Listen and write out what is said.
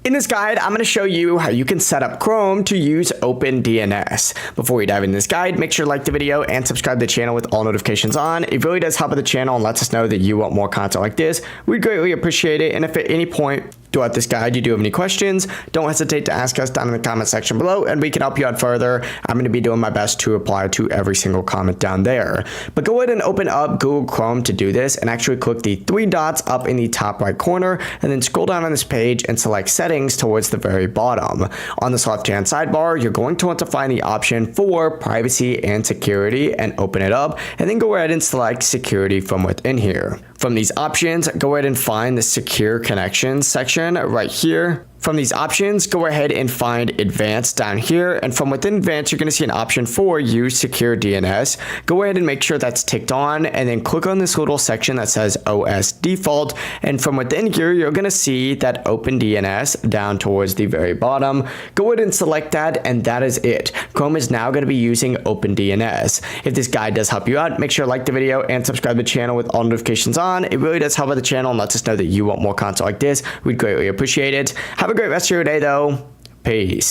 In this guide, I'm going to show you how you can set up Chrome to use OpenDNS. Before we dive into this guide, make sure to like the video and subscribe to the channel with all notifications on. It really does help with the channel and lets us know that you want more content like this. We'd greatly appreciate it. And if at any point throughout this guide you do have any questions, don't hesitate to ask us down in the comment section below and we can help you out further. I'm going to be doing my best to reply to every single comment down there. But go ahead and open up Google Chrome to do this and actually click the three dots up in the top right corner and then scroll down on this page and select settings towards the very bottom. On this left hand sidebar, you're going to want to find the option for privacy and security and open it up, and then go ahead and select security from within here. From these options, go ahead and find the secure connections section right here. From these options, go ahead and find advanced down here, and from within advanced, you're going to see an option for use secure DNS. Go ahead and make sure that's ticked on, and then click on this little section that says OS default, and from within here, you're going to see that OpenDNS down towards the very bottom. Go ahead and select that, and that is it. Chrome is now going to be using OpenDNS. If this guide does help you out, make sure to like the video and subscribe to the channel with all notifications on. It really does help out the channel and lets us know that you want more content like this. We'd greatly appreciate it. Have a great rest of your day, though. Peace.